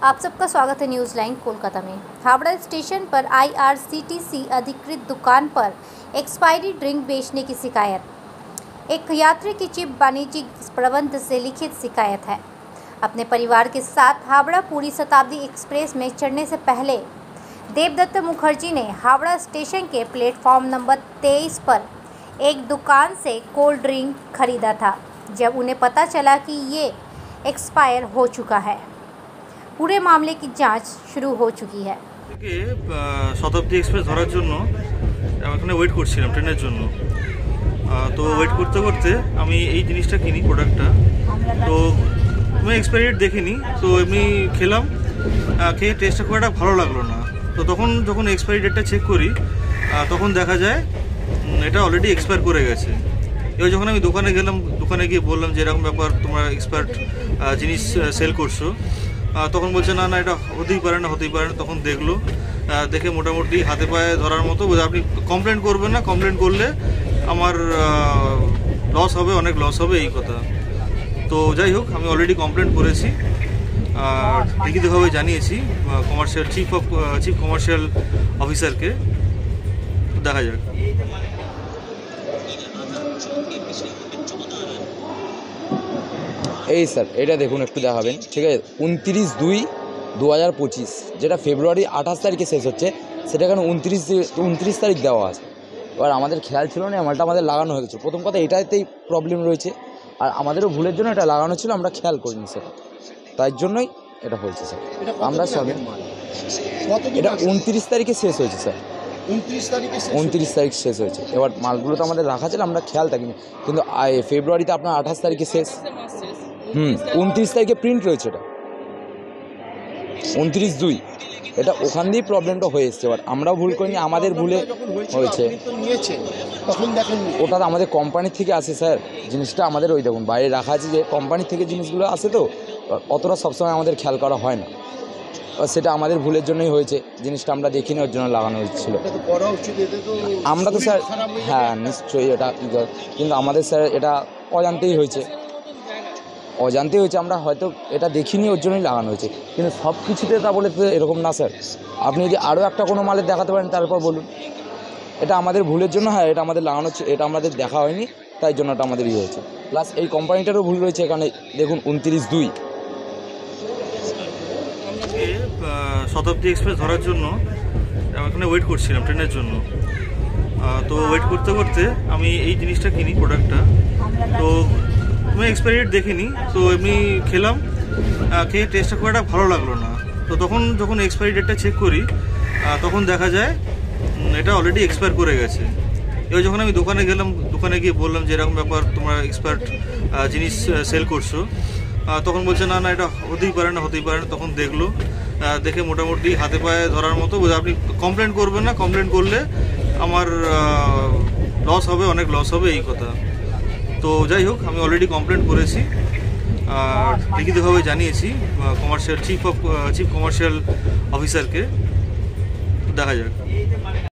आप सबका स्वागत है न्यूज़ लाइन कोलकाता में। हावड़ा स्टेशन पर IRCTC अधिकृत दुकान पर एक्सपायरी ड्रिंक बेचने की शिकायत। एक यात्री की चिप वाणिज्यिक प्रबंध से लिखित शिकायत है। अपने परिवार के साथ हावड़ा पूरी शताब्दी एक्सप्रेस में चढ़ने से पहले देवदत्त मुखर्जी ने हावड़ा स्टेशन के प्लेटफॉर्म नंबर 23 पर एक दुकान से कोल्ड ड्रिंक खरीदा था, जब उन्हें पता चला कि ये एक्सपायर हो चुका है। पूरे मामले की जांच शुरू हो चुकी है। শতাব্দী এক্সপ্রেস ধরার জন্য এখানে ওয়েট করছিলাম ট্রেনের জন্য। তো ওয়েট করতে করতে আমি এই জিনিসটা কিনি, প্রোডাক্টটা। তো আমি এক্সপায়ারি ডেট দেখিনি, তো এমনি খেলাম, খেয়ে টেস্টটা খুব একটা ভালো লাগলো না। তো তখন যখন এক্সপায়ারি ডেটটা চেক করি তখন দেখা যায় এটা অলরেডি এক্সপায়ার করে গেছে। এবার যখন আমি দোকানে গেলাম, দোকানে গিয়ে বললাম যে এরকম ব্যাপার, তোমরা এক্সপায়ার্ড জিনিস সেল করছো, তখন বলছে না না এটা হতেই পারে না। তখন দেখে মোটামুটি হাতে পায়ে ধরার মতো, আপনি কমপ্লেন করবেন না, কমপ্লেন করলে আমার লস হবে, অনেক লস হবে, এই কথা। তো যাই হোক, আমি অলরেডি কমপ্লেন করেছি আর লিখিতভাবে জানিয়েছি কমার্শিয়াল চিফ কমার্শিয়াল অফিসারকে। দেখা যাক। এই স্যার এটা দেখুন, একটু দেখাবেন, ঠিক আছে? 29/2/2025 যেটা ফেব্রুয়ারি 28 তারিখে শেষ হচ্ছে, সেটা এখানে 29 তারিখ দেওয়া আছে। এবার আমাদের খেয়াল ছিল না, মালটা আমাদের লাগানো হয়ে গেছে। প্রথম কথা এটাতেই প্রবলেম রয়েছে, আর আমাদেরও ভুলের জন্য এটা লাগানো ছিল, আমরা খেয়াল করিনি স্যার, তাই জন্যই এটা হয়েছে স্যার। আমরা সবে এটা 29 তারিখে শেষ হয়েছে স্যার, 29 তারিখ শেষ হয়েছে। এবার মালগুলো তো আমাদের রাখা ছিল, আমরা খেয়াল থাকিনি, কিন্তু ফেব্রুয়ারিতে আপনার 28 তারিখে শেষ। 29 তারিখে প্রিন্ট রয়েছে, এটা 29/2, এটা ওখান দিয়েই প্রবলেমটা হয়ে এসছে। এবার আমরাও ভুল করিনি, আমাদের ভুলে হয়েছে। ওটা তো আমাদের কোম্পানির থেকে আসে স্যার, জিনিসটা আমাদের ওই দেখুন বাইরে রাখা আছে, যে কোম্পানির থেকে জিনিসগুলো আসে, তো অতটা সবসময় আমাদের খেয়াল করা হয় না। সেটা আমাদের ভুলের জন্যই হয়েছে, জিনিসটা আমরা দেখিনি, ওর জন্য লাগানো হচ্ছিল। আমরা তো স্যার, হ্যাঁ নিশ্চয়ই এটা, কিন্তু আমাদের স্যার এটা অজান্তেই হয়েছে, আমরা হয়তো এটা দেখিনি, ওর জন্যই লাগানো হয়েছে। কিন্তু সব কিছুতে তা বলে তো এরকম না স্যার। আপনি যদি আরও একটা কোনো মালের দেখাতে পারেন তারপর বলুন। এটা আমাদের ভুলের জন্য, হ্যাঁ এটা আমাদের লাগানো হচ্ছে, এটা আমাদের দেখা হয়নি, তাই জন্য এটা আমাদের হয়েছে। প্লাস এই কোম্পানিটারও ভুল রয়েছে এখানে, দেখুন 29/2। শতাব্দী এক্সপ্রেস ধরার জন্য এখানে ওয়েট করছিলাম ট্রেনের জন্য। তো ওয়েট করতে করতে আমি এই জিনিসটা কিনি, প্রোডাক্টটা। তো আমি এক্সপায়ারি ডেট দেখিনি, তো এমনি খেলাম, খেয়ে টেস্টটা খুব একটা ভালো লাগলো না। তো তখন যখন এক্সপায়ারি ডেটটা চেক করি তখন দেখা যায় এটা অলরেডি এক্সপায়ার করে গেছে। এবার যখন আমি দোকানে গেলাম, দোকানে গিয়ে বললাম যে এরকম ব্যাপার, তোমরা এক্সপায়ার্ড জিনিস সেল করছো, তখন বলছে না না এটা হতেই পারে না। তখন দেখে মোটামুটি হাতে পায়ে ধরার মতো, আপনি কমপ্লেন করবেন না, কমপ্লেন করলে আমার লস হবে, অনেক লস হবে, এই কথা। তো যাই হোক, আমি অলরেডি কমপ্লেন করেছি আর লিখিতভাবে জানিয়েছি চিফ কমার্শিয়াল অফিসারকে। দেখা যাক।